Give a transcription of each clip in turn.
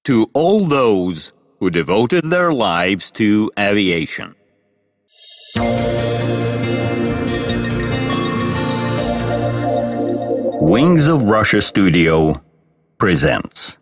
To all those who devoted their lives to aviation. Wings of Russia Studio presents.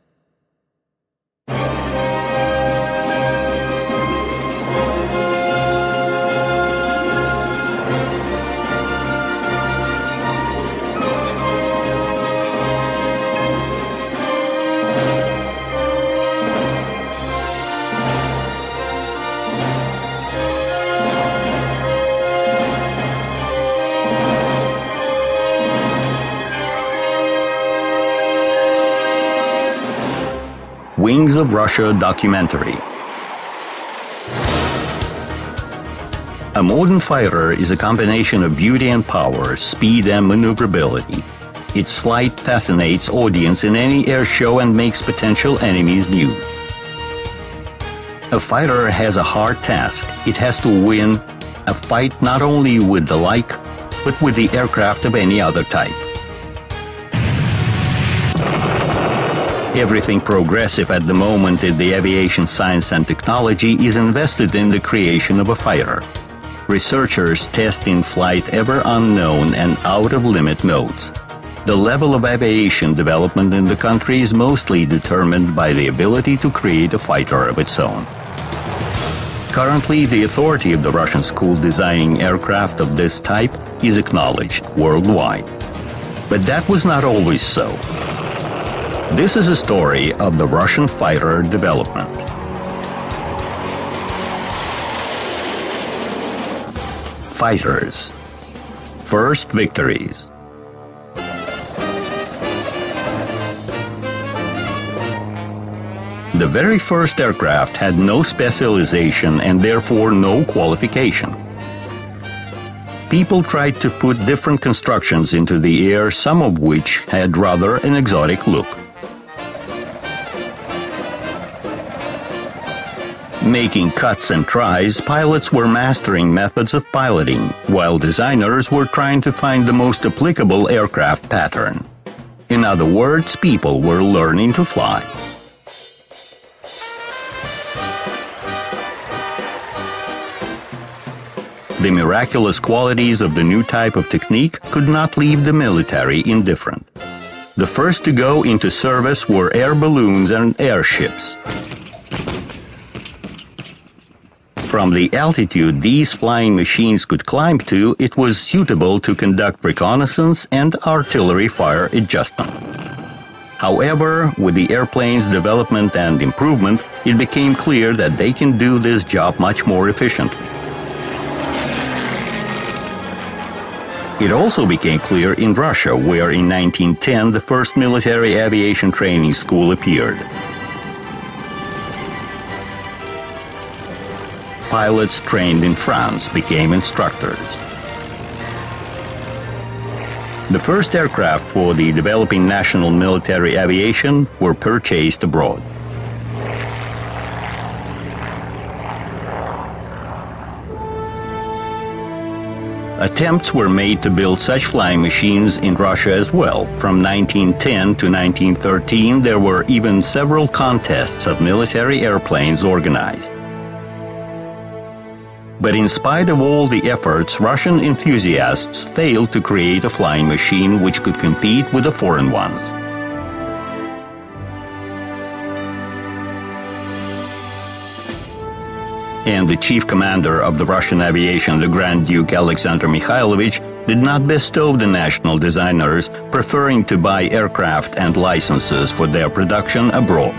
Wings of Russia documentary. A modern fighter is a combination of beauty and power, speed and maneuverability. Its flight fascinates audience in any air show and makes potential enemies mute. A fighter has a hard task. It has to win a fight not only with the like, but with the aircraft of any other type. Everything progressive at the moment in the aviation science and technology is invested in the creation of a fighter. Researchers test in flight ever unknown and out-of-limit modes. The level of aviation development in the country is mostly determined by the ability to create a fighter of its own. Currently, the authority of the Russian school designing aircraft of this type is acknowledged worldwide. But that was not always so. This is a story of the Russian fighter development. Fighters. First victories. The very first aircraft had no specialization and therefore no qualification. People tried to put different constructions into the air, some of which had rather an exotic look. Making cuts and tries, pilots were mastering methods of piloting, while designers were trying to find the most applicable aircraft pattern. In other words, people were learning to fly. The miraculous qualities of the new type of technique could not leave the military indifferent. The first to go into service were air balloons and airships. From the altitude these flying machines could climb to, it was suitable to conduct reconnaissance and artillery fire adjustment. However, with the airplane's development and improvement, it became clear that they can do this job much more efficiently. It also became clear in Russia, where in 1910 the first military aviation training school appeared. Pilots trained in France became instructors. The first aircraft for the developing national military aviation were purchased abroad. Attempts were made to build such flying machines in Russia as well. From 1910 to 1913, there were even several contests of military airplanes organized. But in spite of all the efforts, Russian enthusiasts failed to create a flying machine which could compete with the foreign ones. And the chief commander of the Russian aviation, the Grand Duke Alexander Mikhailovich, did not bestow the national designers, preferring to buy aircraft and licenses for their production abroad.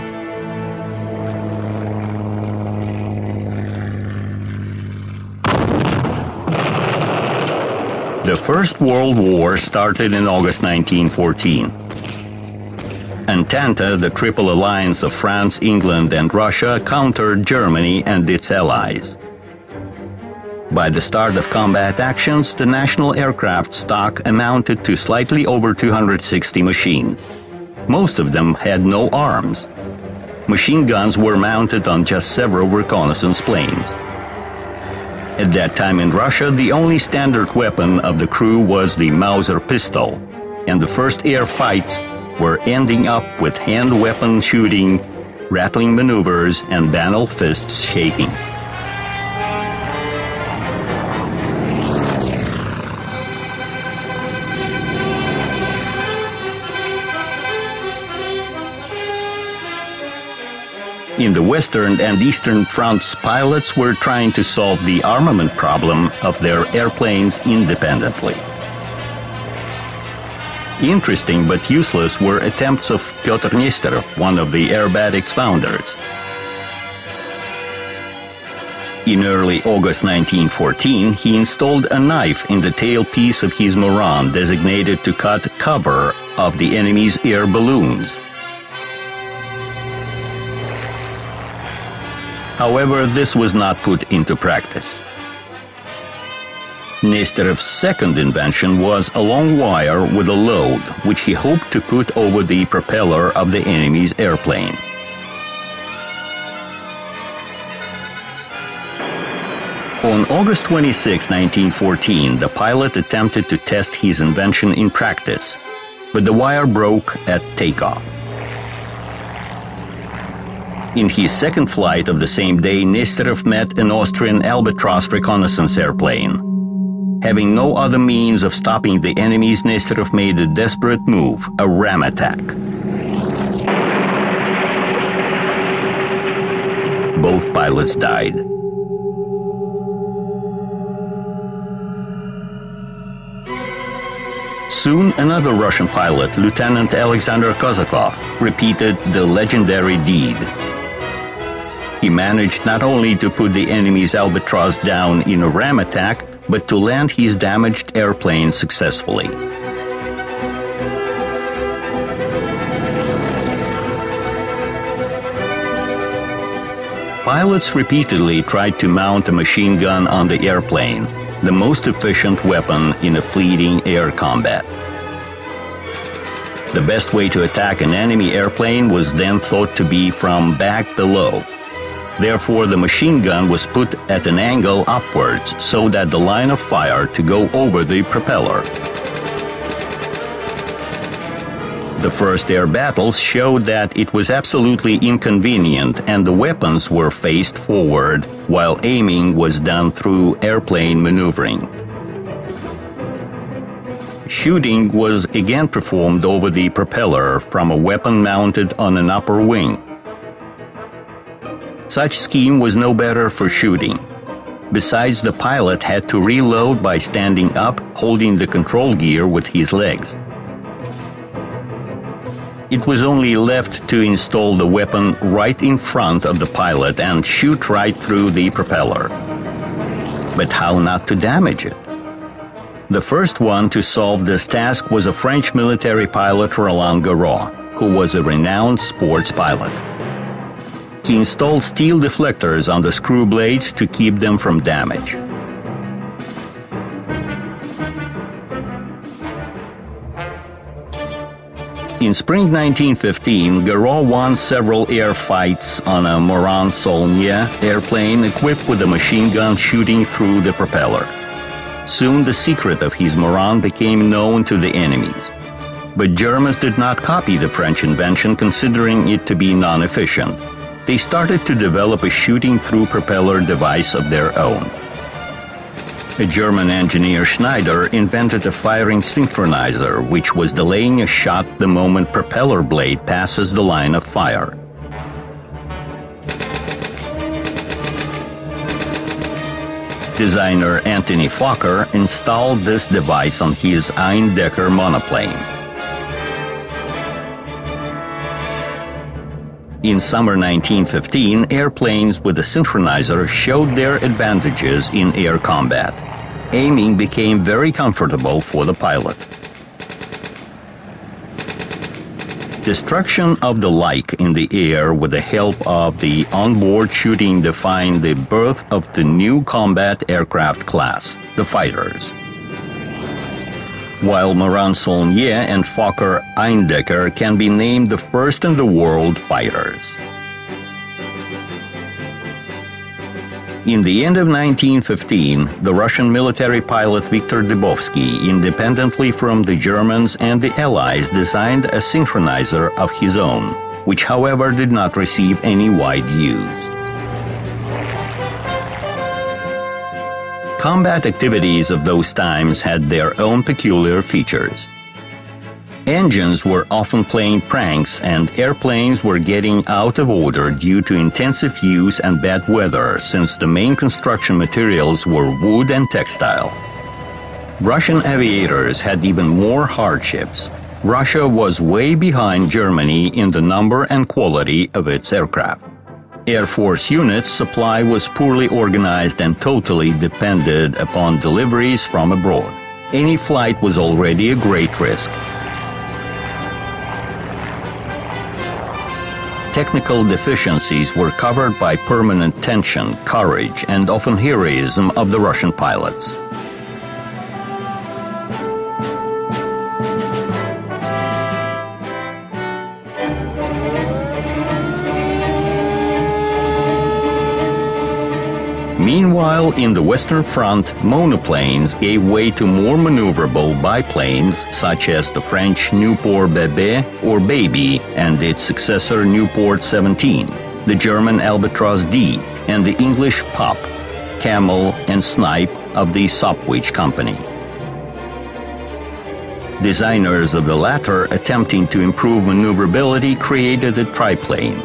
The First World War started in August 1914. Entente, the Triple Alliance of France, England, and Russia, countered Germany and its allies. By the start of combat actions, the national aircraft stock amounted to slightly over 260 machines. Most of them had no arms. Machine guns were mounted on just several reconnaissance planes. At that time in Russia, the only standard weapon of the crew was the Mauser pistol, and the first air fights were ending up with hand weapon shooting rattling maneuvers, and banal fists shaking. In the Western and Eastern fronts, pilots were trying to solve the armament problem of their airplanes independently. Interesting but useless were attempts of Pyotr Nesterov, one of the aerobatics founders. In early August 1914, he installed a knife in the tailpiece of his Moran designated to cut cover of the enemy's air balloons. However, this was not put into practice. Nesterov's second invention was a long wire with a load, which he hoped to put over the propeller of the enemy's airplane. On August 26, 1914, the pilot attempted to test his invention in practice, but the wire broke at takeoff. In his second flight of the same day, Nesterov met an Austrian Albatross reconnaissance airplane. Having no other means of stopping the enemies, Nesterov made a desperate move, a ram attack. Both pilots died. Soon, another Russian pilot, Lieutenant Alexander Kozakov, repeated the legendary deed. He managed not only to put the enemy's Albatross down in a ram attack, but to land his damaged airplane successfully. Pilots repeatedly tried to mount a machine gun on the airplane, the most efficient weapon in a fleeting air combat. The best way to attack an enemy airplane was then thought to be from back below. Therefore, the machine gun was put at an angle upwards so that the line of fire to go over the propeller. The first air battles showed that it was absolutely inconvenient and the weapons were faced forward, while aiming was done through airplane maneuvering. Shooting was again performed over the propeller from a weapon mounted on an upper wing. Such scheme was no better for shooting. Besides, the pilot had to reload by standing up, holding the control gear with his legs. It was only left to install the weapon right in front of the pilot and shoot right through the propeller. But how not to damage it? The first one to solve this task was a French military pilot, Roland Garros, who was a renowned sports pilot. He installed steel deflectors on the screw blades to keep them from damage. In spring 1915, Garros won several air fights on a Morane-Saulnier airplane equipped with a machine gun shooting through the propeller. Soon the secret of his Morane became known to the enemies. But Germans did not copy the French invention, considering it to be non-efficient. They started to develop a shooting-through propeller device of their own. A German engineer, Schneider, invented a firing synchronizer, which was delaying a shot the moment propeller blade passes the line of fire. Designer Anthony Fokker installed this device on his Eindecker monoplane. In summer 1915, airplanes with a synchronizer showed their advantages in air combat. Aiming became very comfortable for the pilot. Destruction of the like in the air with the help of the onboard shooting defined the birth of the new combat aircraft class, the fighters. While Morane-Saulnier and Fokker Eindecker can be named the first in the world fighters. In the end of 1915, the Russian military pilot Viktor Dubovsky, independently from the Germans and the Allies, designed a synchronizer of his own. which however did not receive any wide use. Combat activities of those times had their own peculiar features. Engines were often playing pranks, and airplanes were getting out of order due to intensive use and bad weather, since the main construction materials were wood and textile. Russian aviators had even more hardships. Russia was way behind Germany in the number and quality of its aircraft. Air Force units' supply was poorly organized and totally depended upon deliveries from abroad. Any flight was already a great risk. Technical deficiencies were covered by permanent tension, courage, and often heroism of the Russian pilots. Meanwhile, in the Western Front, monoplanes gave way to more maneuverable biplanes such as the French Nieuport Bébé or Baby and its successor Nieuport 17, the German Albatros D, and the English Pup, Camel, and Snipe of the Sopwith Company. Designers of the latter, attempting to improve maneuverability, created a triplane.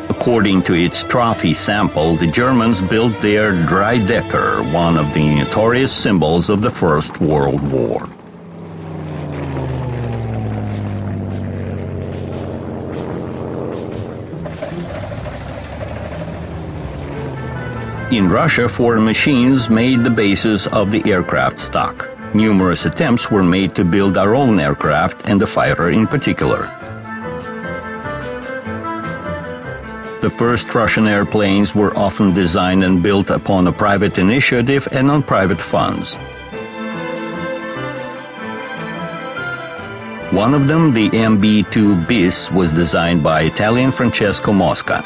According to its trophy sample, the Germans built their Dreidecker, one of the notorious symbols of the First World War. In Russia, foreign machines made the basis of the aircraft stock. Numerous attempts were made to build our own aircraft, and the fighter in particular. The first Russian airplanes were often designed and built upon a private initiative and on private funds. One of them, the MB-2 Bis, was designed by Italian Francesco Mosca.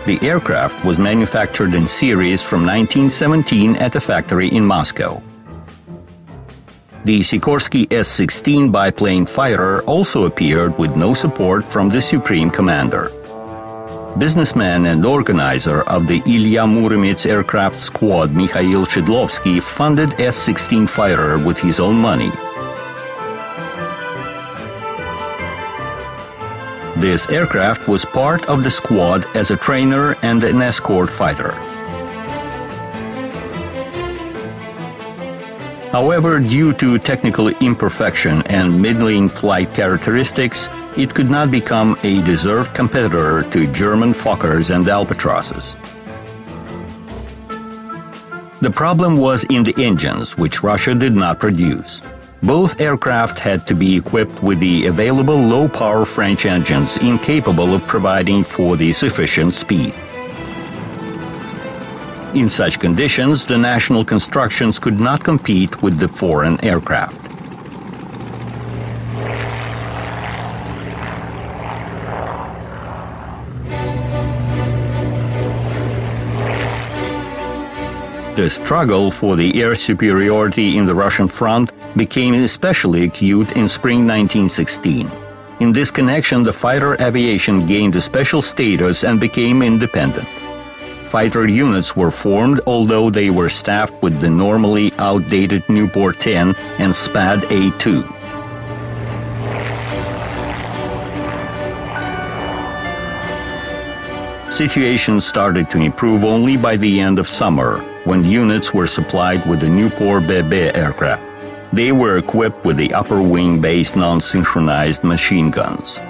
The aircraft was manufactured in series from 1917 at a factory in Moscow. The Sikorsky S-16 biplane fighter also appeared with no support from the Supreme Commander. Businessman and organizer of the Ilya Muromets aircraft squad, Mikhail Shidlovsky, funded S-16 fighter with his own money. This aircraft was part of the squad as a trainer and an escort fighter. However, due to technical imperfection and middling flight characteristics, it could not become a deserved competitor to German Fokkers and Albatrosses. The problem was in the engines, which Russia did not produce. Both aircraft had to be equipped with the available low-power French engines incapable of providing for the sufficient speed. In such conditions, the national constructions could not compete with the foreign aircraft. The struggle for the air superiority in the Russian front became especially acute in spring 1916. In this connection, the fighter aviation gained a special status and became independent. Fighter units were formed, although they were staffed with the normally outdated Nieuport 10 and Spad A2. Situation started to improve only by the end of summer, when units were supplied with the Nieuport Bébé aircraft. They were equipped with the upper wing-based non-synchronized machine guns.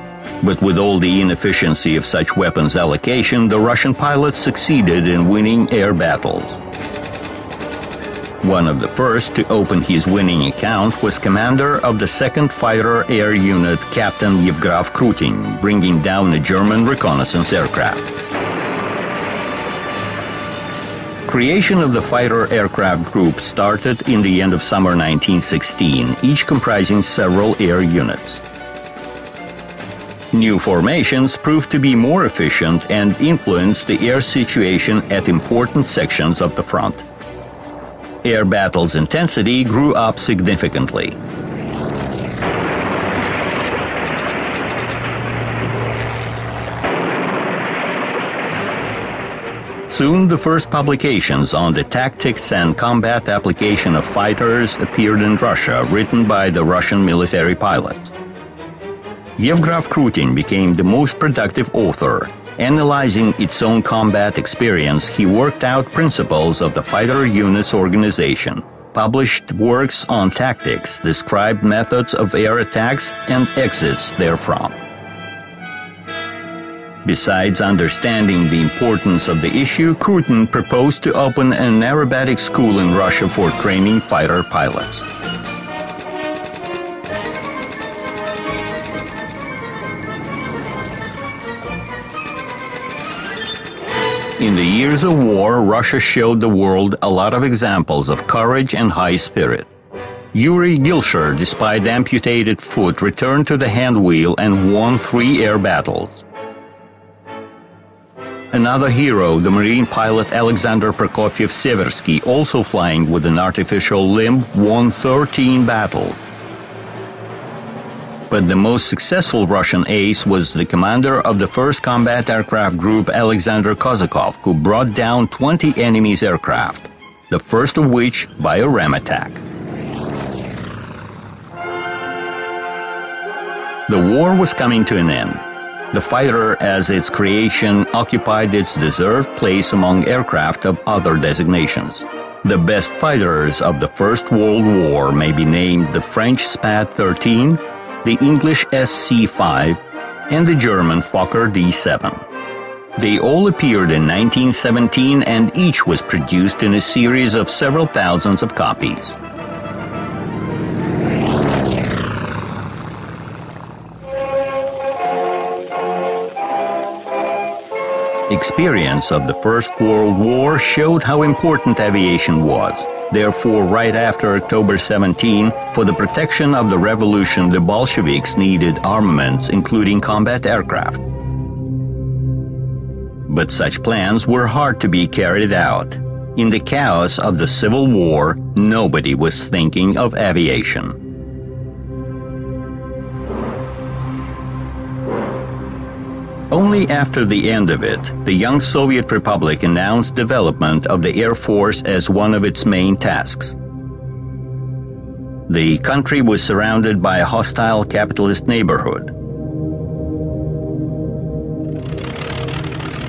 But with all the inefficiency of such weapons allocation, the Russian pilots succeeded in winning air battles. One of the first to open his winning account was commander of the 2nd Fighter Air Unit, Captain Yevgraf Krutin, bringing down a German reconnaissance aircraft. Creation of the fighter aircraft group started in the end of summer 1916, each comprising several air units. New formations proved to be more efficient and influenced the air situation at important sections of the front. Air battles' intensity grew up significantly. Soon, the first publications on the tactics and combat application of fighters appeared in Russia, written by the Russian military pilots. Yevgraf Krutin became the most productive author. Analyzing its own combat experience, he worked out principles of the fighter unit's organization, published works on tactics, described methods of air attacks and exits therefrom. Besides understanding the importance of the issue, Krutin proposed to open an aerobatic school in Russia for training fighter pilots. In the years of war, Russia showed the world a lot of examples of courage and high spirit. Yuri Gilshir, despite amputated foot, returned to the hand wheel and won 3 air battles. Another hero, the marine pilot Alexander Prokofiev-Seversky, also flying with an artificial limb, won 13 battles. But the most successful Russian ace was the commander of the 1st Combat Aircraft Group, Alexander Kozakov, who brought down 20 enemy's aircraft, the first of which by a ram attack. The war was coming to an end. The fighter, as its creation, occupied its deserved place among aircraft of other designations. The best fighters of the First World War may be named the French Spad-13, the English SC-5, and the German Fokker D-7. They all appeared in 1917, and each was produced in a series of several thousands of copies. Experience of the First World War showed how important aviation was. Therefore, right after October 17, for the protection of the revolution, the Bolsheviks needed armaments, including combat aircraft. But such plans were hard to be carried out. In the chaos of the Civil War, nobody was thinking of aviation. Only after the end of it, the young Soviet Republic announced development of the Air Force as one of its main tasks. The country was surrounded by a hostile capitalist neighborhood.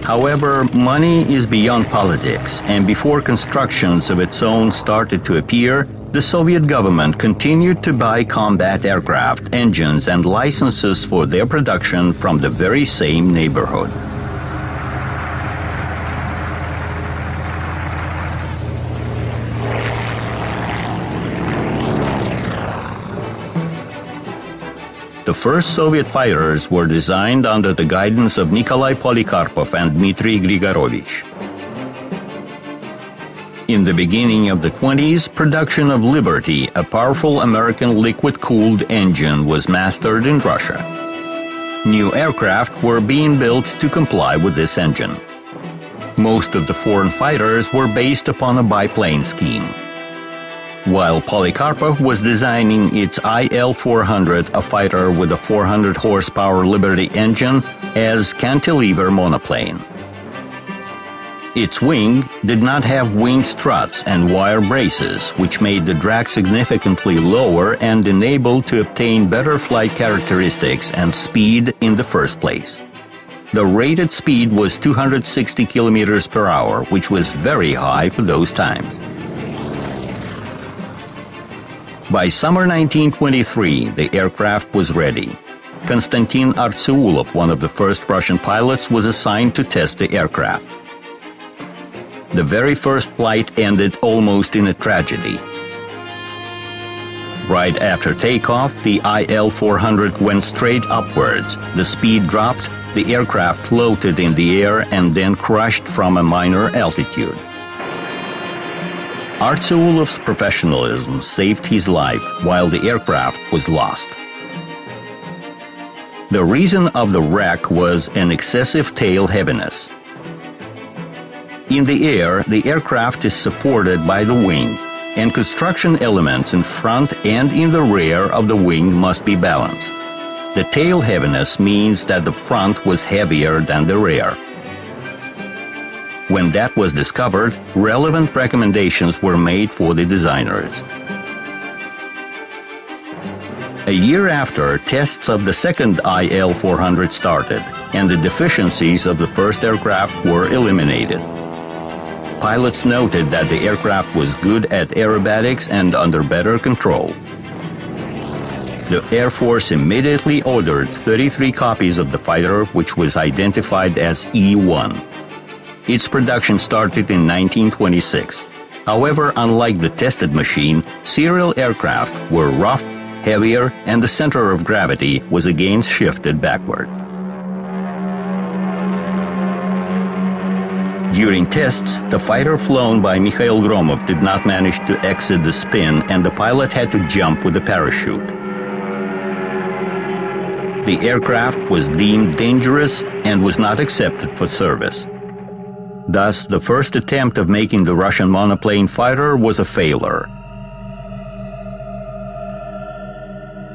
However, money is beyond politics, and before constructions of its own started to appear, the Soviet government continued to buy combat aircraft, engines, and licenses for their production from the very same neighborhood. The first Soviet fighters were designed under the guidance of Nikolai Polikarpov and Dmitry Grigorovich. In the beginning of the 1920s, production of Liberty, a powerful American liquid-cooled engine, was mastered in Russia. New aircraft were being built to comply with this engine. Most of the foreign fighters were based upon a biplane scheme. While Polikarpov was designing its IL-400, a fighter with a 400 horsepower Liberty engine, as cantilever monoplane. Its wing did not have wing struts and wire braces, which made the drag significantly lower and enabled to obtain better flight characteristics and speed in the first place. The rated speed was 260 kilometers per hour, which was very high for those times. By summer 1923, the aircraft was ready. Konstantin Artseulov, one of the first Russian pilots, was assigned to test the aircraft. The very first flight ended almost in a tragedy. Right after takeoff, the IL-400 went straight upwards. The speed dropped, the aircraft floated in the air and then crashed from a minor altitude. Artseulov's professionalism saved his life while the aircraft was lost. The reason of the wreck was an excessive tail heaviness. In the air, the aircraft is supported by the wing, and construction elements in front and in the rear of the wing must be balanced. The tail heaviness means that the front was heavier than the rear. When that was discovered, relevant recommendations were made for the designers. A year after, tests of the second IL-400 started, and the deficiencies of the first aircraft were eliminated. Pilots noted that the aircraft was good at aerobatics and under better control. The Air Force immediately ordered 33 copies of the fighter, which was identified as E-1. Its production started in 1926. However, unlike the tested machine, serial aircraft were rough, heavier, and the center of gravity was again shifted backward. During tests, the fighter flown by Mikhail Gromov did not manage to exit the spin, and the pilot had to jump with a parachute. The aircraft was deemed dangerous and was not accepted for service. Thus, the first attempt of making the Russian monoplane fighter was a failure.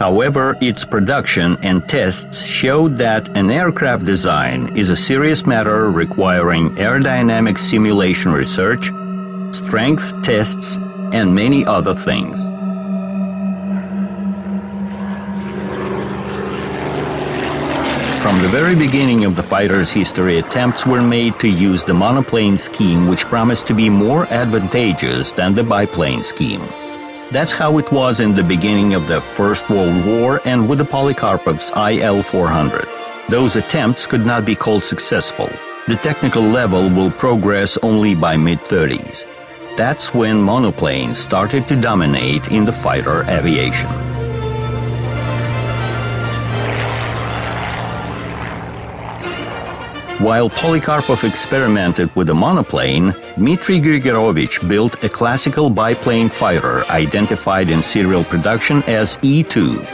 However, its production and tests showed that an aircraft design is a serious matter requiring aerodynamic simulation research, strength tests, and many other things. From the very beginning of the fighter's history, attempts were made to use the monoplane scheme, which promised to be more advantageous than the biplane scheme. That's how it was in the beginning of the First World War and with the Polikarpov's IL-400. Those attempts could not be called successful. The technical level will progress only by mid-30s. That's when monoplanes started to dominate in the fighter aviation. While Polikarpov experimented with a monoplane, Dmitry Grigorovich built a classical biplane fighter identified in serial production as E-2.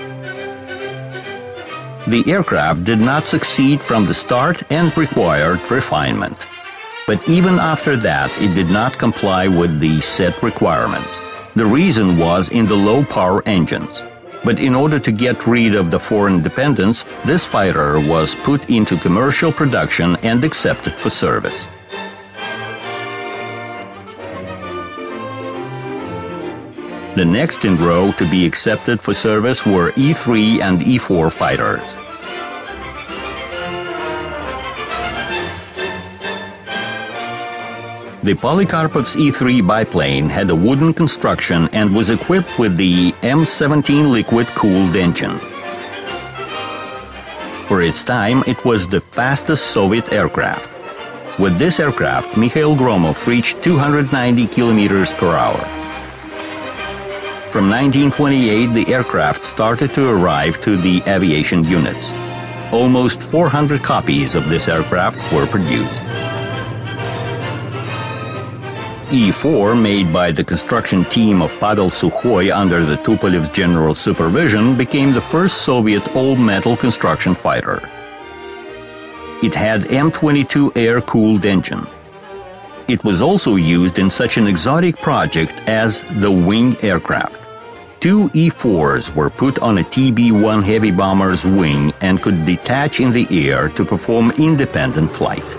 The aircraft did not succeed from the start and required refinement. But even after that, it did not comply with the set requirements. The reason was in the low-power engines. But in order to get rid of the foreign dependence, this fighter was put into commercial production and accepted for service. The next in row to be accepted for service were E-3 and E-4 fighters. The Polikarpov's E-3 biplane had a wooden construction and was equipped with the M17 liquid-cooled engine. For its time, it was the fastest Soviet aircraft. With this aircraft, Mikhail Gromov reached 290 kilometers per hour. From 1928, the aircraft started to arrive to the aviation units. Almost 400 copies of this aircraft were produced. E-4, made by the construction team of Pavel Sukhoy under the Tupolev's general supervision, became the first Soviet all-metal construction fighter. It had M22 air-cooled engine. It was also used in such an exotic project as the wing aircraft. Two E-4s were put on a TB-1 heavy bomber's wing and could detach in the air to perform independent flight.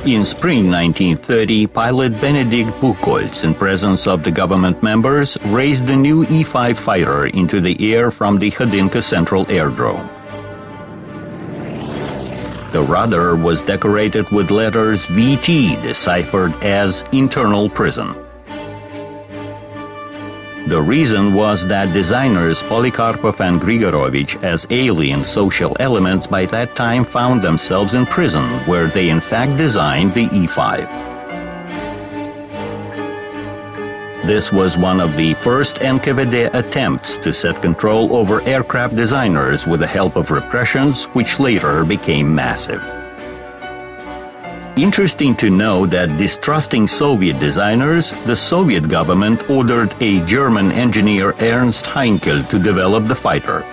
In spring 1930, pilot Benedikt Buchholz, in presence of the government members, raised the new E-5 fighter into the air from the Khodynka Central Airdrome. The rudder was decorated with letters VT, deciphered as internal prison. The reason was that designers Polikarpov and Grigorovich, as alien social elements, by that time found themselves in prison, where they in fact designed the E-5. This was one of the first NKVD attempts to set control over aircraft designers with the help of repressions, which later became massive. Interesting to know that, distrusting Soviet designers, the Soviet government ordered a German engineer, Ernst Heinkel, to develop the fighter.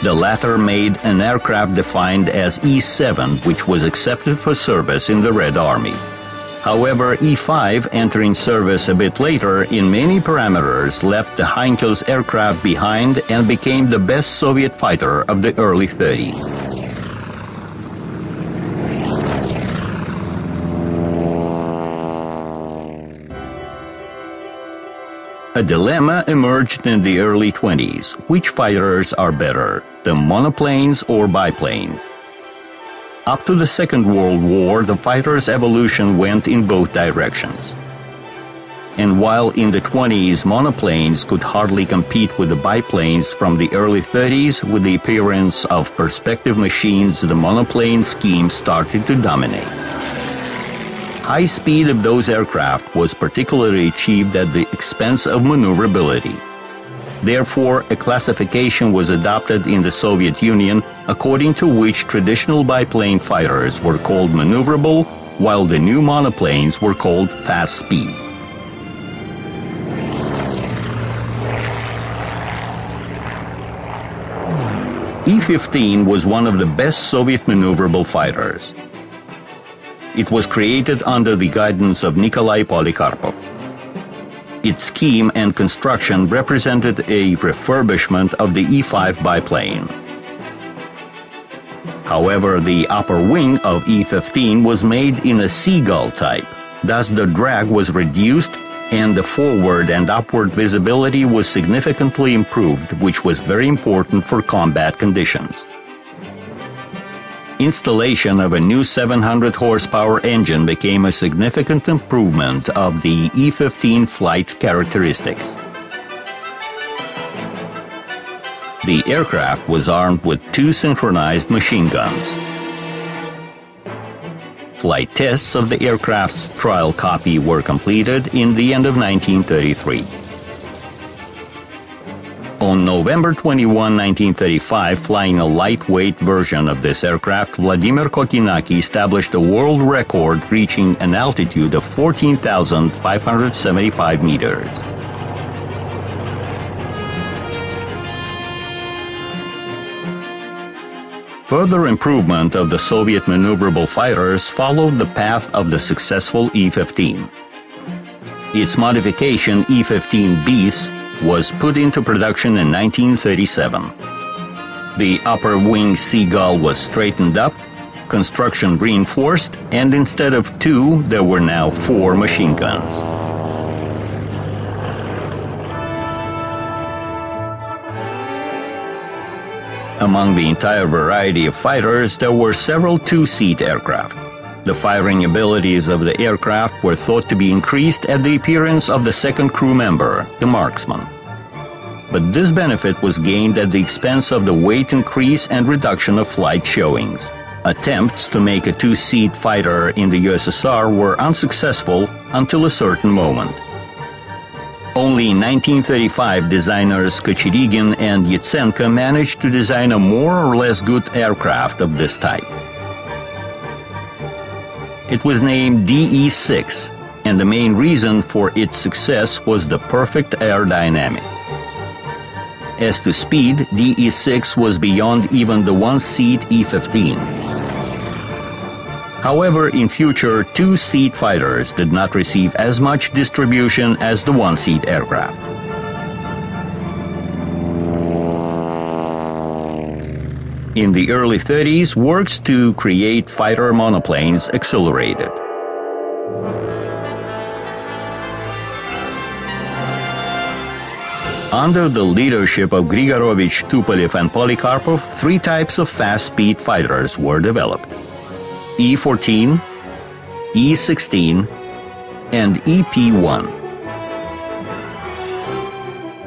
The latter made an aircraft defined as E-7, which was accepted for service in the Red Army. However, E-5, entering service a bit later, in many parameters left the Heinkel's aircraft behind and became the best Soviet fighter of the early 30s. A dilemma emerged in the early 20s. Which fighters are better, the monoplanes or biplane? Up to the Second World War, the fighter's evolution went in both directions. And while in the 20s monoplanes could hardly compete with the biplanes, from the early 30s, with the appearance of perspective machines, the monoplane scheme started to dominate. High speed of those aircraft was particularly achieved at the expense of maneuverability. Therefore, a classification was adopted in the Soviet Union according to which traditional biplane fighters were called maneuverable, while the new monoplanes were called fast speed. E-15 was one of the best Soviet maneuverable fighters. It was created under the guidance of Nikolai Polikarpov. Its scheme and construction represented a refurbishment of the E-5 biplane. However, the upper wing of E-15 was made in a seagull type, thus the drag was reduced and the forward and upward visibility was significantly improved, which was very important for combat conditions. Installation of a new 700 horsepower engine became a significant improvement of the E-15 flight characteristics. The aircraft was armed with 2 synchronized machine guns. Flight tests of the aircraft's trial copy were completed in the end of 1933. On November 21, 1935, flying a lightweight version of this aircraft, Vladimir Kokinaki established a world record, reaching an altitude of 14,575 meters. Further improvement of the Soviet maneuverable fighters followed the path of the successful E-15. Its modification, E-15 bis, was put into production in 1937. The upper wing seagull was straightened up, construction reinforced, and instead of 2, there were now 4 machine guns. Among the entire variety of fighters, there were several 2-seat aircraft. The firing abilities of the aircraft were thought to be increased at the appearance of the second crew member, the marksman. But this benefit was gained at the expense of the weight increase and reduction of flight showings. Attempts to make a 2-seat fighter in the USSR were unsuccessful until a certain moment. Only in 1935, designers Kochirigin and Yatsenko managed to design a more or less good aircraft of this type. It was named DE-6, and the main reason for its success was the perfect aerodynamic. As to speed, DE-6 was beyond even the 1-seat E-15. However, in future, 2-seat fighters did not receive as much distribution as the 1-seat aircraft. In the early 30s, works to create fighter monoplanes accelerated. Under the leadership of Grigorovich, Tupolev, and Polikarpov, 3 types of fast-speed fighters were developed: E-14, E-16, and EP-1.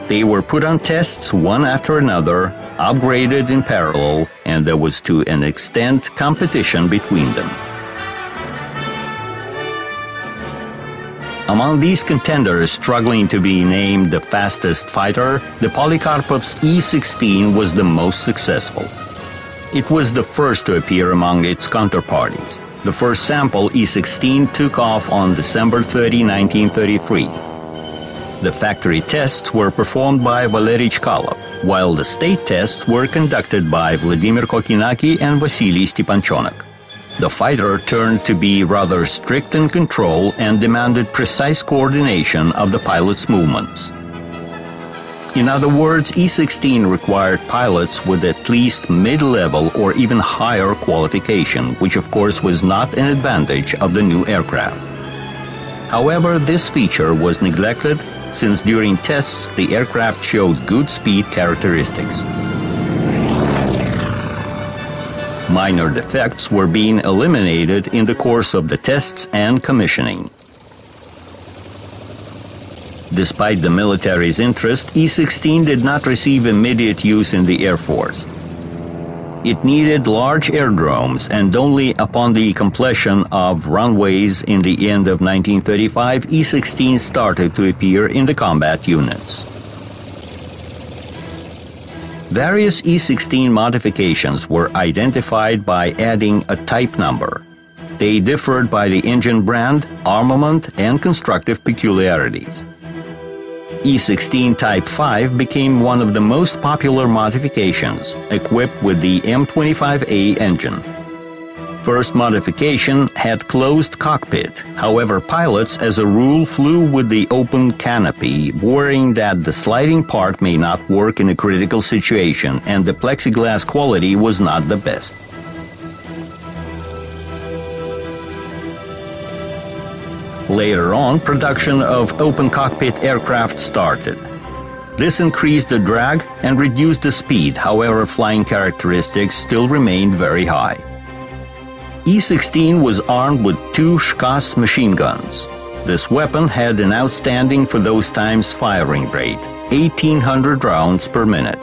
They were put on tests one after another, upgraded in parallel, and there was to an extent competition between them. Among these contenders struggling to be named the fastest fighter, the Polikarpov's E-16 was the most successful. It was the first to appear among its counterparties. The first sample, E-16, took off on December 30, 1933. The factory tests were performed by Valery Chkalov, while the state tests were conducted by Vladimir Kokinaki and Vasily Stepanchonok. The fighter turned to be rather strict in control and demanded precise coordination of the pilot's movements. In other words, E-16 required pilots with at least mid-level or even higher qualification, which of course was not an advantage of the new aircraft. However, this feature was neglected since during tests the aircraft showed good speed characteristics. Minor defects were being eliminated in the course of the tests and commissioning. Despite the military's interest, E-16 did not receive immediate use in the Air Force. It needed large aerodromes, and only upon the completion of runways in the end of 1935, E-16 started to appear in the combat units. Various E-16 modifications were identified by adding a type number. They differed by the engine brand, armament, and constructive peculiarities. E-16 Type 5 became one of the most popular modifications, equipped with the M25A engine. First modification had closed cockpit. However, pilots as a rule flew with the open canopy, worrying that the sliding part may not work in a critical situation, and the plexiglass quality was not the best. Later on, production of open cockpit aircraft started. This increased the drag and reduced the speed, however, flying characteristics still remained very high. E-16 was armed with 2 Schkass machine guns. This weapon had an outstanding for those times firing rate, 1,800 rounds per minute.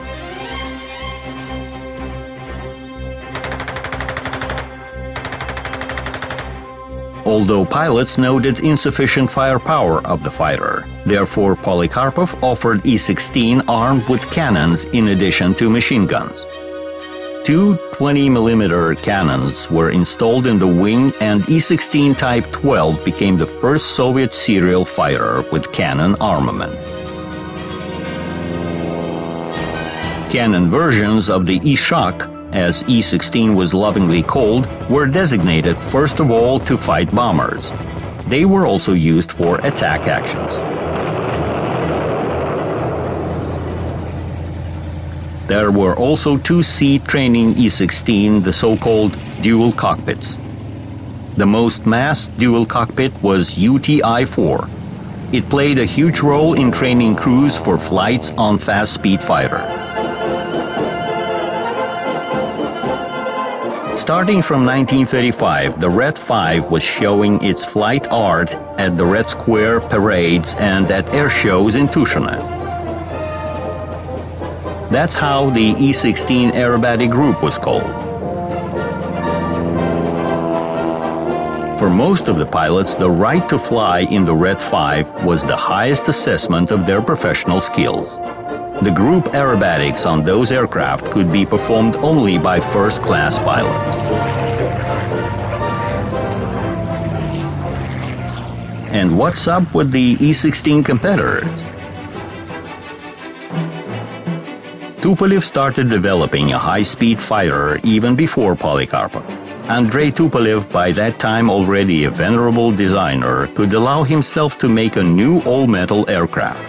Although pilots noted insufficient firepower of the fighter, therefore Polikarpov offered E-16 armed with cannons in addition to machine guns. 2 20mm cannons were installed in the wing, and E-16 Type 12 became the first Soviet serial fighter with cannon armament. Cannon versions of the E-Shock, as E-16 was lovingly called, were designated first of all to fight bombers. They were also used for attack actions. There were also 2 sea training E-16, the so-called dual cockpits. The most massed dual cockpit was UTI-4. It played a huge role in training crews for flights on fast-speed fighter. Starting from 1935, the Red 5 was showing its flight art at the Red Square parades and at air shows in Tushino. That's how the E-16 aerobatic group was called. For most of the pilots, the right to fly in the Red 5 was the highest assessment of their professional skills. The group aerobatics on those aircraft could be performed only by first-class pilots. And what's up with the E-16 competitors? Tupolev started developing a high-speed fighter even before Polikarpov. Andrei Tupolev, by that time already a venerable designer, could allow himself to make a new all-metal aircraft.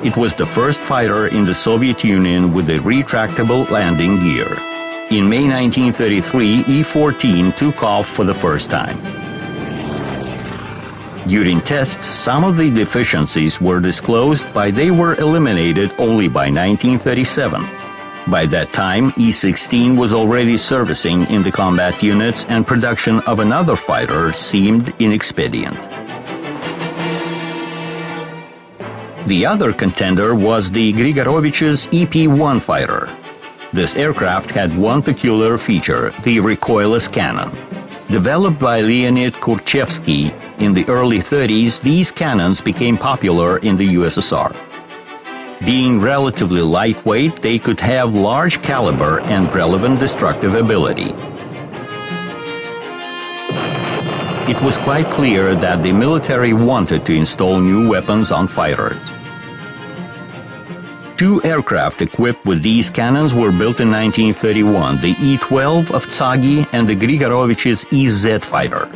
It was the first fighter in the Soviet Union with a retractable landing gear. In May 1933, E-14 took off for the first time. During tests, some of the deficiencies were disclosed, but they were eliminated only by 1937. By that time, E-16 was already servicing in the combat units, and production of another fighter seemed inexpedient. The other contender was the Grigorovich's EP-1 fighter. This aircraft had one peculiar feature, the recoilless cannon. Developed by Leonid Kurchevsky in the early 30s, these cannons became popular in the USSR. Being relatively lightweight, they could have large caliber and relevant destructive ability. It was quite clear that the military wanted to install new weapons on fighters. Two aircraft equipped with these cannons were built in 1931, the E-12 of Zagi and the Grigorovich's EZ fighter.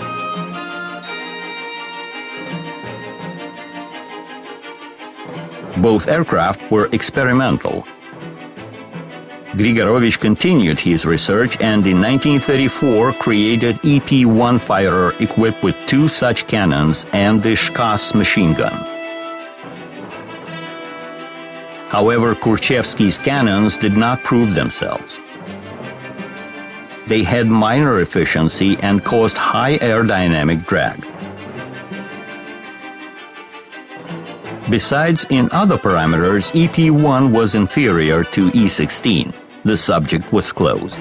Both aircraft were experimental. Grigorovich continued his research and in 1934 created EP-1 fighter equipped with two such cannons and the Shkas machine gun. However, Kurchevsky's cannons did not prove themselves. They had minor efficiency and caused high aerodynamic drag. Besides, in other parameters, EP-1 was inferior to E-16. The subject was closed.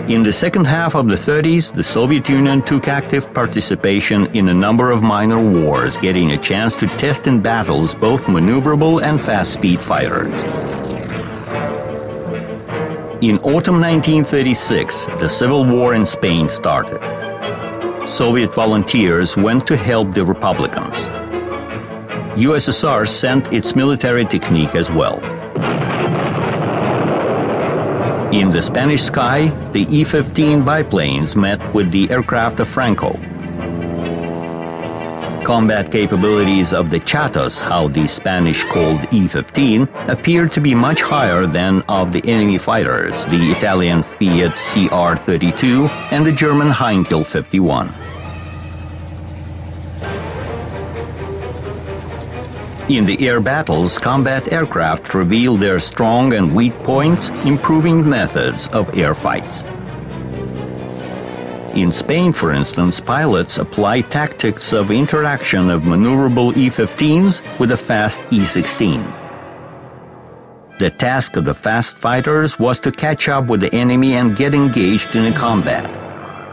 In the second half of the 30s, the Soviet Union took active participation in a number of minor wars, getting a chance to test in battles both maneuverable and fast-speed fighters. In autumn 1936, the civil war in Spain started. Soviet volunteers went to help the Republicans. USSR sent its military technique as well. In the Spanish sky, the E-15 biplanes met with the aircraft of Franco. Combat capabilities of the Chatas, how the Spanish called E-15, appeared to be much higher than of the enemy fighters, the Italian Fiat CR-32 and the German Heinkel 51. In the air battles, combat aircraft revealed their strong and weak points, improving methods of air fights. In Spain, for instance, pilots applied tactics of interaction of maneuverable E-15s with the fast E-16s. The task of the fast fighters was to catch up with the enemy and get engaged in a combat.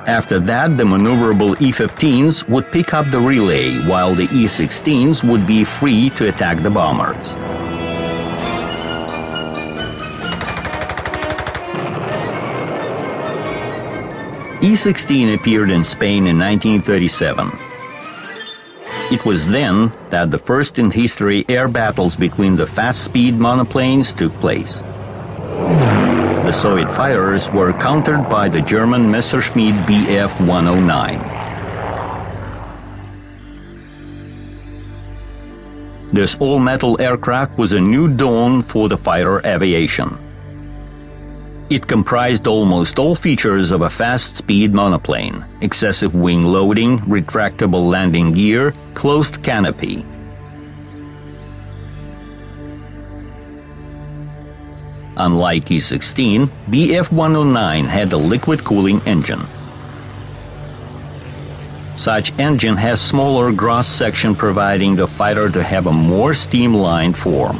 After that, the maneuverable E-15s would pick up the relay, while the E-16s would be free to attack the bombers. E-16 appeared in Spain in 1937. It was then that the first in history air battles between the fast-speed monoplanes took place. The Soviet fighters were countered by the German Messerschmitt Bf-109. This all-metal aircraft was a new dawn for the fighter aviation. It comprised almost all features of a fast-speed monoplane: excessive wing loading, retractable landing gear, closed canopy. Unlike E-16, Bf-109 had a liquid cooling engine. Such engine has smaller gross section, providing the fighter to have a more streamlined form.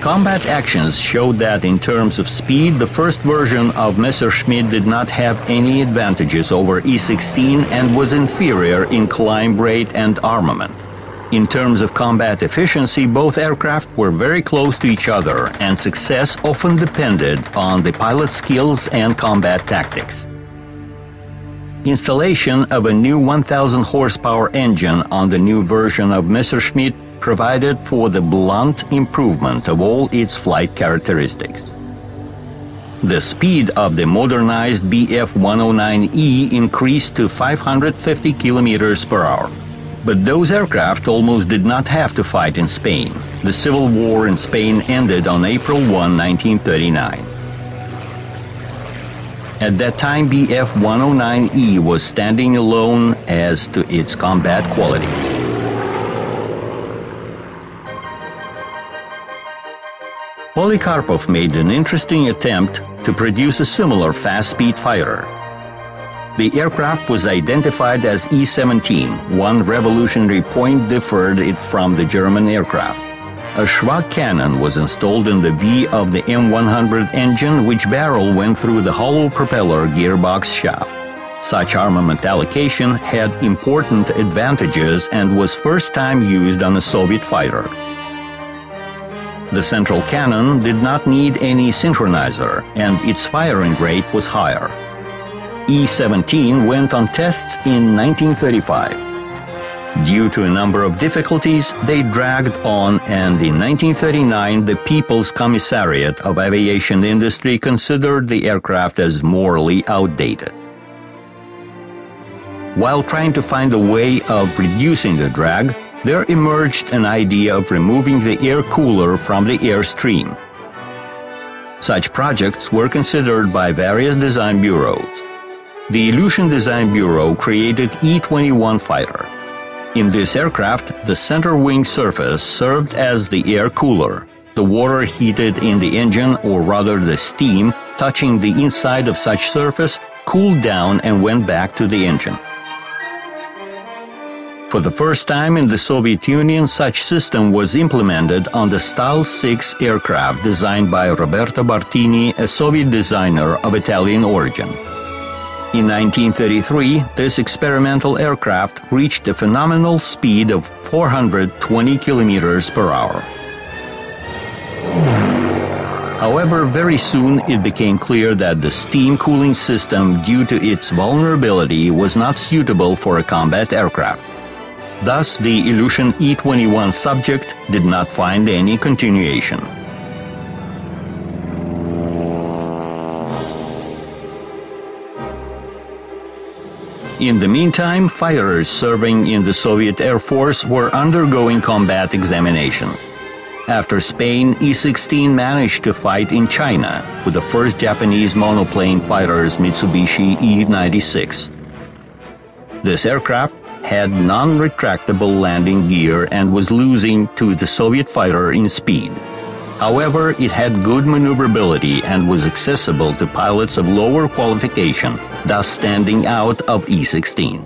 Combat actions showed that in terms of speed, the first version of Messerschmitt did not have any advantages over E-16 and was inferior in climb rate and armament. In terms of combat efficiency, both aircraft were very close to each other, and success often depended on the pilot's skills and combat tactics. Installation of a new 1,000 horsepower engine on the new version of Messerschmitt provided for the blunt improvement of all its flight characteristics. The speed of the modernized Bf-109E increased to 550 kilometers per hour. But those aircraft almost did not have to fight in Spain. The civil war in Spain ended on April 1, 1939. At that time, Bf-109E was standing alone as to its combat qualities. Polikarpov made an interesting attempt to produce a similar fast-speed fighter. The aircraft was identified as E-17. One revolutionary point differed it from the German aircraft. A Schwag cannon was installed in the V of the M100 engine, which barrel went through the hollow propeller gearbox shaft. Such armament allocation had important advantages and was first time used on a Soviet fighter. The central cannon did not need any synchronizer, and its firing rate was higher. E-17 went on tests in 1935. Due to a number of difficulties, they dragged on, and in 1939 the People's Commissariat of Aviation Industry considered the aircraft as morally outdated. While trying to find a way of reducing the drag, there emerged an idea of removing the air cooler from the airstream. Such projects were considered by various design bureaus. The Ilyushin Design Bureau created E-21 fighter. In this aircraft, the center wing surface served as the air cooler. The water heated in the engine, or rather the steam, touching the inside of such surface, cooled down and went back to the engine. For the first time in the Soviet Union, such system was implemented on the Stal-6 aircraft designed by Roberto Bartini, a Soviet designer of Italian origin. In 1933, this experimental aircraft reached a phenomenal speed of 420 kilometers per hour. However, very soon it became clear that the steam cooling system, due to its vulnerability, was not suitable for a combat aircraft. Thus, the Ilyushin E-21 subject did not find any continuation. In the meantime, fighters serving in the Soviet Air Force were undergoing combat examination. After Spain, E-16 managed to fight in China with the first Japanese monoplane fighters Mitsubishi E-96. This aircraft had non-retractable landing gear and was losing to the Soviet fighter in speed. However, it had good maneuverability and was accessible to pilots of lower qualification, thus standing out of E-16.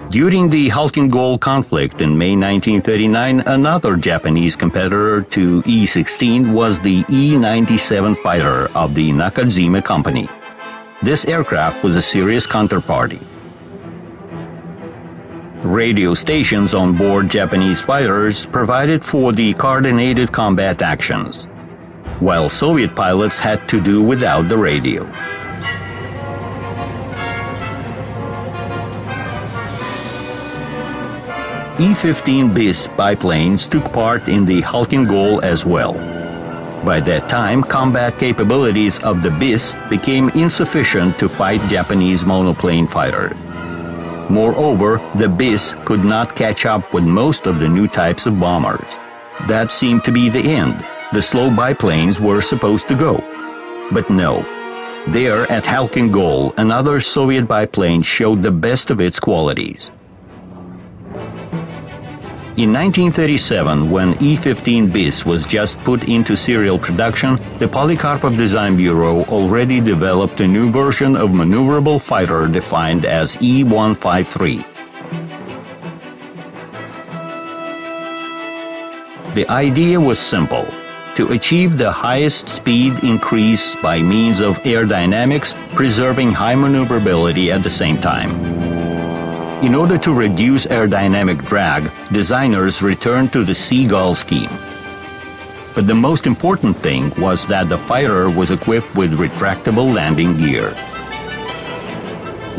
During the Khalkhin-Gol conflict in May 1939, another Japanese competitor to E-16 was the E-97 fighter of the Nakajima Company. This aircraft was a serious counterparty. Radio stations on board Japanese fighters provided for the coordinated combat actions, while Soviet pilots had to do without the radio. E-15 BIS biplanes took part in the Khalkhin-Gol as well. By that time, combat capabilities of the BIS became insufficient to fight Japanese monoplane fighters. Moreover, the BIS could not catch up with most of the new types of bombers. That seemed to be the end. The slow biplanes were supposed to go. But no. There at Khalkhin-Gol, another Soviet biplane showed the best of its qualities. In 1937, when E-15 BIS was just put into serial production, the Polikarpov Design Bureau already developed a new version of maneuverable fighter defined as E-153. The idea was simple: to achieve the highest speed increase by means of aerodynamics, preserving high maneuverability at the same time. In order to reduce aerodynamic drag, designers returned to the Seagull scheme. But the most important thing was that the fighter was equipped with retractable landing gear.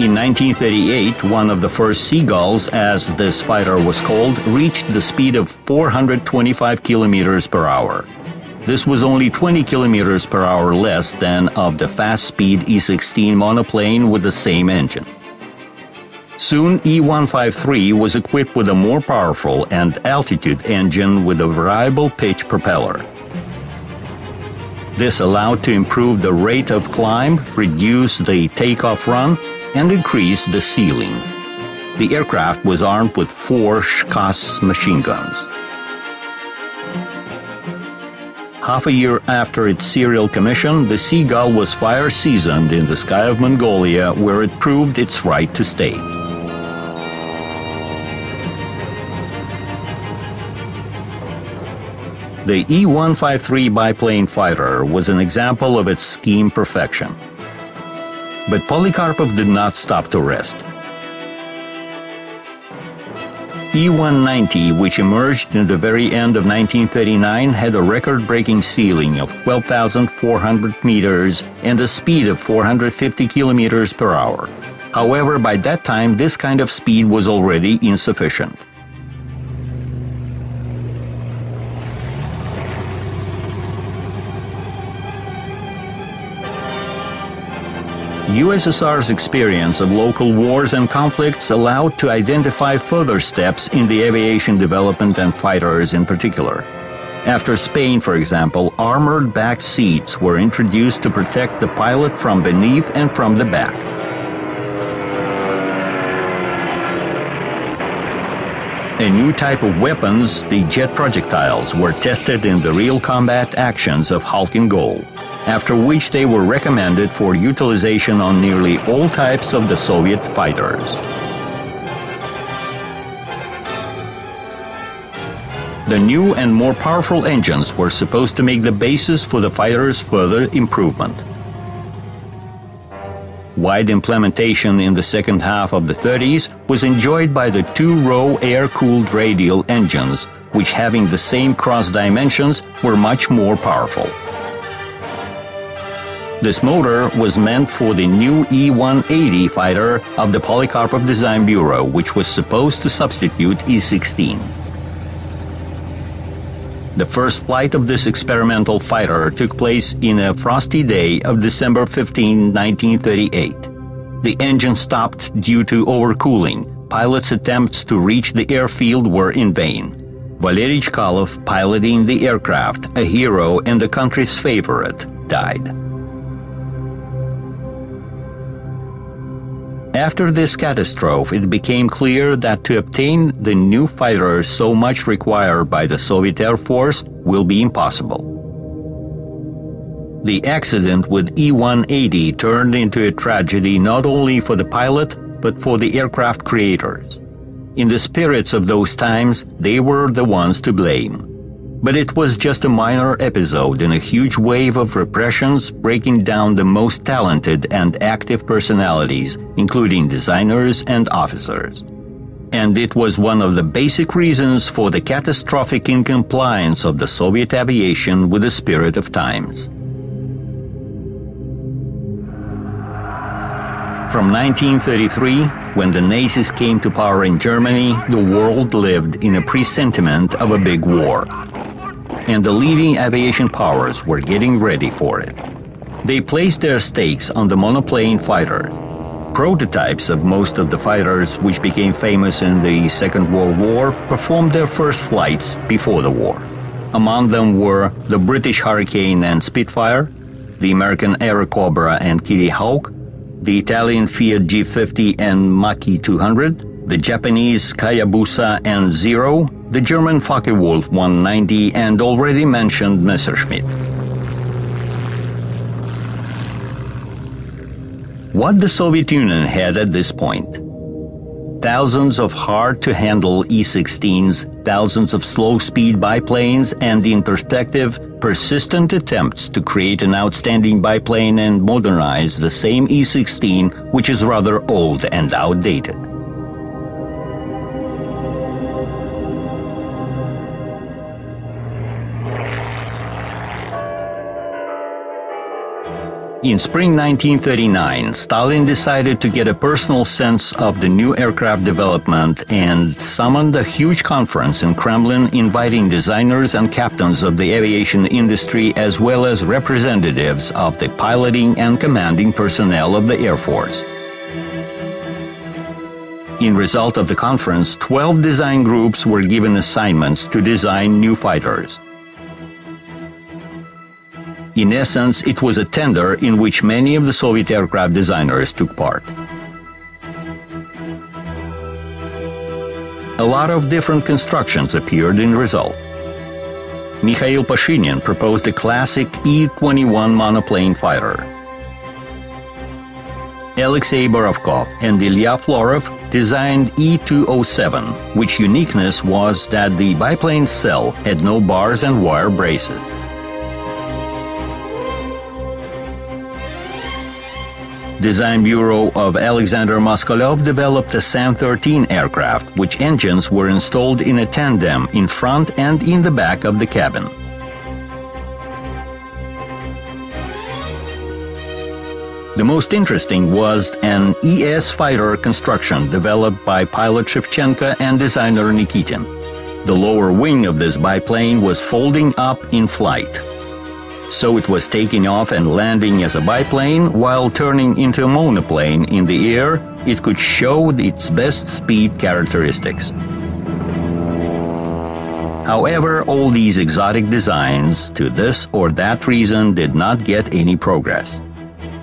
In 1938, one of the first Seagulls, as this fighter was called, reached the speed of 425 kilometers per hour. This was only 20 kilometers per hour less than of the fast-speed E-16 monoplane with the same engine. Soon, E-153 was equipped with a more powerful and altitude engine with a variable pitch propeller. This allowed to improve the rate of climb, reduce the takeoff run, and increase the ceiling. The aircraft was armed with 4 Shkas machine guns. Half a year after its serial commission, the Seagull was fire-seasoned in the sky of Mongolia, where it proved its right to stay. The E-153 biplane fighter was an example of its scheme perfection. But Polikarpov did not stop to rest. E-190, which emerged in the very end of 1939, had a record-breaking ceiling of 12,400 meters and a speed of 450 kilometers per hour. However, by that time, this kind of speed was already insufficient. USSR's experience of local wars and conflicts allowed to identify further steps in the aviation development and fighters in particular. After Spain, for example, armored back seats were introduced to protect the pilot from beneath and from the back. A new type of weapons, the jet projectiles, were tested in the real combat actions of Halkin Gol, after which they were recommended for utilization on nearly all types of the Soviet fighters. The new and more powerful engines were supposed to make the basis for the fighters' further improvement. Wide implementation in the second half of the 30s was enjoyed by the two-row air-cooled radial engines, which, having the same cross dimensions, were much more powerful. This motor was meant for the new E-180 fighter of the Polikarpov Design Bureau, which was supposed to substitute E-16. The first flight of this experimental fighter took place in a frosty day of December 15, 1938. The engine stopped due to overcooling. Pilots' attempts to reach the airfield were in vain. Valery Chkalov, piloting the aircraft, a hero and the country's favorite, died. After this catastrophe, it became clear that to obtain the new fighters so much required by the Soviet Air Force will be impossible. The accident with E-180 turned into a tragedy not only for the pilot, but for the aircraft creators. In the spirits of those times, they were the ones to blame. But it was just a minor episode in a huge wave of repressions breaking down the most talented and active personalities, including designers and officers. And it was one of the basic reasons for the catastrophic incompliance of the Soviet aviation with the spirit of times. From 1933, when the Nazis came to power in Germany, the world lived in a presentiment of a big war. And the leading aviation powers were getting ready for it. They placed their stakes on the monoplane fighter. Prototypes of most of the fighters which became famous in the Second World War performed their first flights before the war. Among them were the British Hurricane and Spitfire, the American Airacobra and Kitty Hawk, the Italian Fiat G50 and Mach-E 200, the Japanese Hayabusa and Zero, the German Focke-Wulf 190, and already mentioned Messerschmitt. What the Soviet Union had at this point? Thousands of hard-to-handle E-16s, thousands of slow-speed biplanes, and in perspective, persistent attempts to create an outstanding biplane and modernize the same E-16, which is rather old and outdated. In spring 1939, Stalin decided to get a personal sense of the new aircraft development and summoned a huge conference in Kremlin inviting designers and captains of the aviation industry as well as representatives of the piloting and commanding personnel of the Air Force. In result of the conference, 12 design groups were given assignments to design new fighters. In essence, it was a tender in which many of the Soviet aircraft designers took part. A lot of different constructions appeared in result. Mikhail Pashinyan proposed a classic E-21 monoplane fighter. Alexei Borovkov and Ilya Florov designed E-207, which uniqueness was that the biplane's cell had no bars and wire braces. Design Bureau of Alexander Moskalev developed a Sam-13 aircraft, which engines were installed in a tandem in front and in the back of the cabin. The most interesting was an ES fighter construction developed by pilot Shevchenko and designer Nikitin. The lower wing of this biplane was folding up in flight, so it was taking off and landing as a biplane while turning into a monoplane in the air. It could show its best speed characteristics. However, all these exotic designs, to this or that reason, did not get any progress.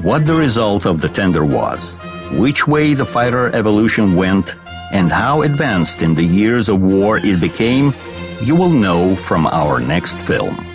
What the result of the tender was, which way the fighter evolution went, and how advanced in the years of war it became, you will know from our next film.